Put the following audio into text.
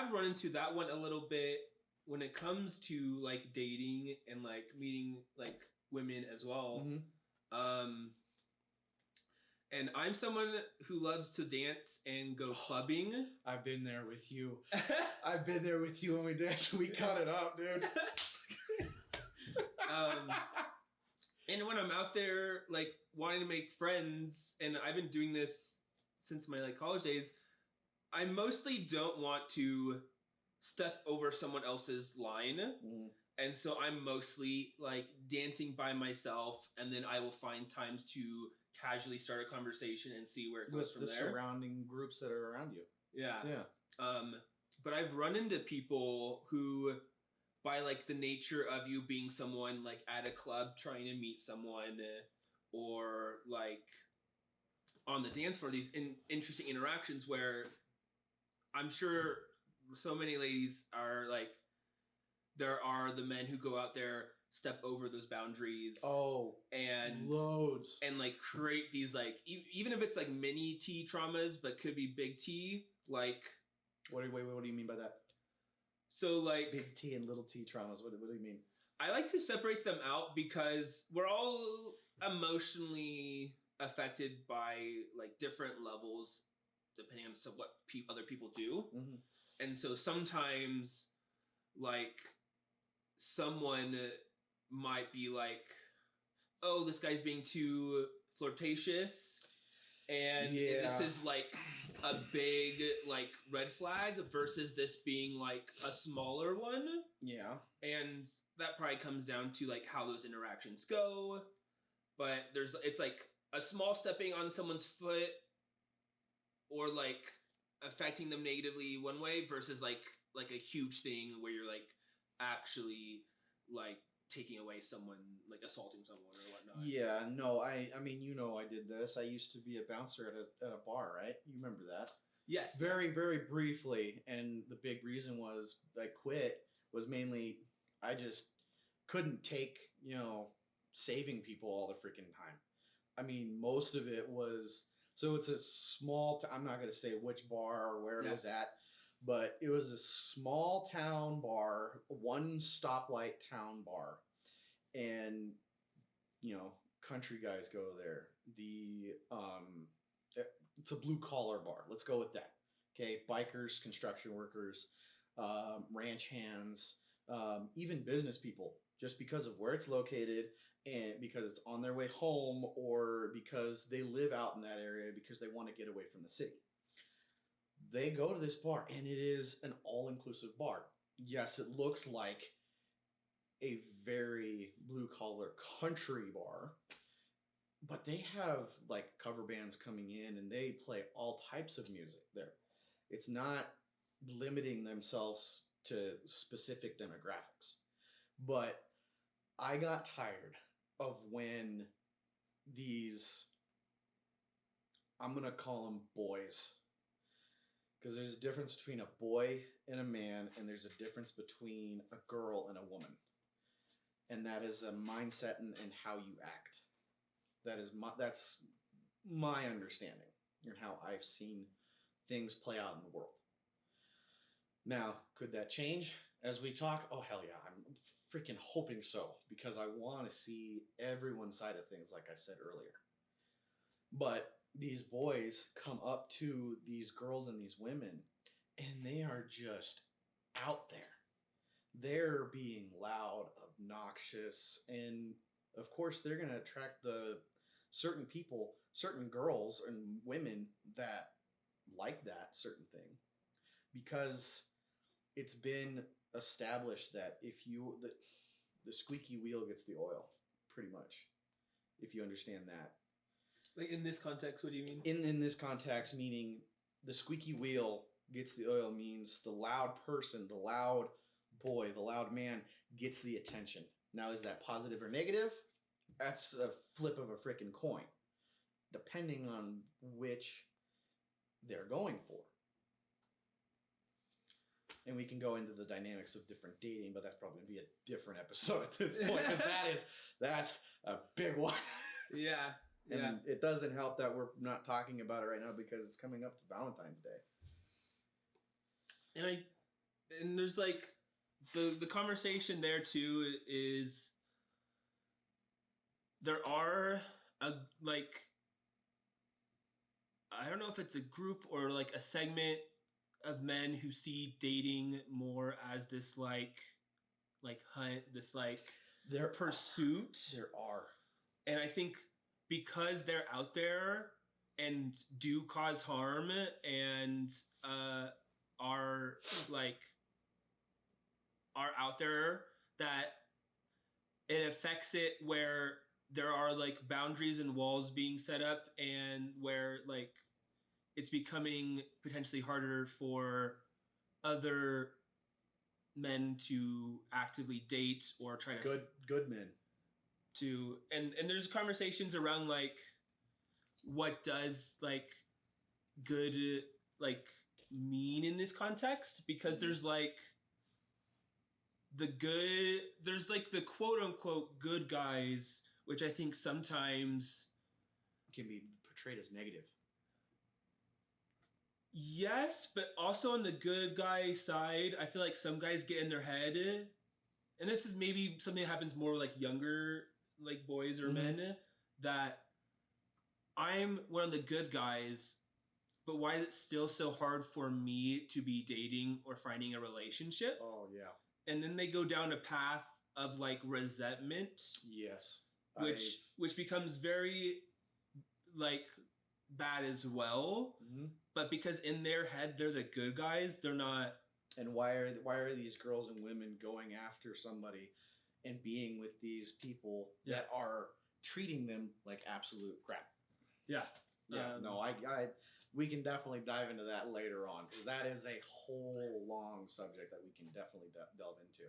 have run into that one a little bit when it comes to like dating and like meeting like women as well. And I'm someone who loves to dance and go clubbing. I've been there with you. I've been there with you when we danced. We cut it up, dude. And when I'm out there, like, wanting to make friends, and I've been doing this since my, like, college days, I mostly don't want to step over someone else's line. And so I'm mostly, like, dancing by myself, and then I will find times to casually start a conversation and see where it goes from there. With the surrounding groups that are around you. Yeah. But I've run into people who, by like the nature of you being someone like at a club trying to meet someone, or like on the dance floor, these interesting interactions where I'm sure so many ladies are like, there are the men who go out there, step over those boundaries. And loads. And like create these like, even if it's like mini T traumas, but could be big T, like. What do you mean by that? So like big T and little T traumas. What do you mean? I like to separate them out because we're all emotionally affected by like different levels depending on what other people do. And so sometimes like someone might be like, oh, this guy's being too flirtatious. And this is like a big like red flag versus this being like a smaller one. Yeah. And that probably comes down to like how those interactions go. But it's like a small stepping on someone's foot or like affecting them negatively one way versus like a huge thing where you're like actually like taking away someone, like assaulting someone or whatnot. Yeah, no, I mean, you know, I did this. I used to be a bouncer at a bar, right? You remember that? Yes. Very, very briefly. And the big reason was I quit was mainly I just couldn't take, saving people all the freaking time. I mean, most of it was, so it's a small, I'm not going to say which bar or where it was at, but it was a small town bar, one stoplight town bar. And, country guys go there. It's a blue collar bar. Let's go with that. Okay. Bikers, construction workers, ranch hands, even business people, just because of where it's located and because it's on their way home or because they live out in that area because they want to get away from the city. They go to this bar and it is an all-inclusive bar. Yes, it looks like a very blue-collar country bar, but they have like cover bands coming in and they play all types of music there. It's not limiting themselves to specific demographics. But I got tired of when these, I'm going to call them boys, because there's a difference between a boy and a man, and there's a difference between a girl and a woman. And that is a mindset and how you act. That's my understanding and how I've seen things play out in the world. Now, could that change as we talk? Oh, hell yeah. I'm freaking hoping so, because I want to see everyone's side of things, like I said earlier. But these boys come up to these girls and these women, and they are just out there. They're being loud, obnoxious, and of course they're going to attract the certain people, certain girls and women that like that certain thing, because it's been established that if the squeaky wheel gets the oil, pretty much, if you understand that. Like in this context, what do you mean? In this context, meaning the squeaky wheel gets the oil means the loud person, the loud boy, the loud man gets the attention. Now, is that positive or negative? That's a flip of a freaking coin, depending on which they're going for. And we can go into the dynamics of different dating, but that's probably going to be a different episode at this point, because that's a big one. Yeah. And it doesn't help that we're not talking about it right now because it's coming up to Valentine's Day. And and there's like the conversation there too is there are like I don't know if it's a group or like a segment of men who see dating more as this like hunt, this like There pursuit. There are. And I think because they're out there and do cause harm and are out there, that it affects it where there are like boundaries and walls being set up, and where like it's becoming potentially harder for other men to actively date or try to good men to and there's conversations around like what does like good like mean in this context, because there's like there's like the quote unquote good guys, which I think sometimes can be portrayed as negative. Yes, but also on the good guy side, I feel like some guys get in their head, and this is maybe something that happens more like younger like boys or men, that I'm one of the good guys, but why is it still so hard for me to be dating or finding a relationship? Oh yeah. And then they go down a path of like resentment. Yes. Which becomes very like bad as well. But because in their head they're the good guys, they're not. And why are these girls and women going after somebody and being with these people that are treating them like absolute crap? Yeah. No, we can definitely dive into that later on, because that is a whole long subject that we can definitely delve into.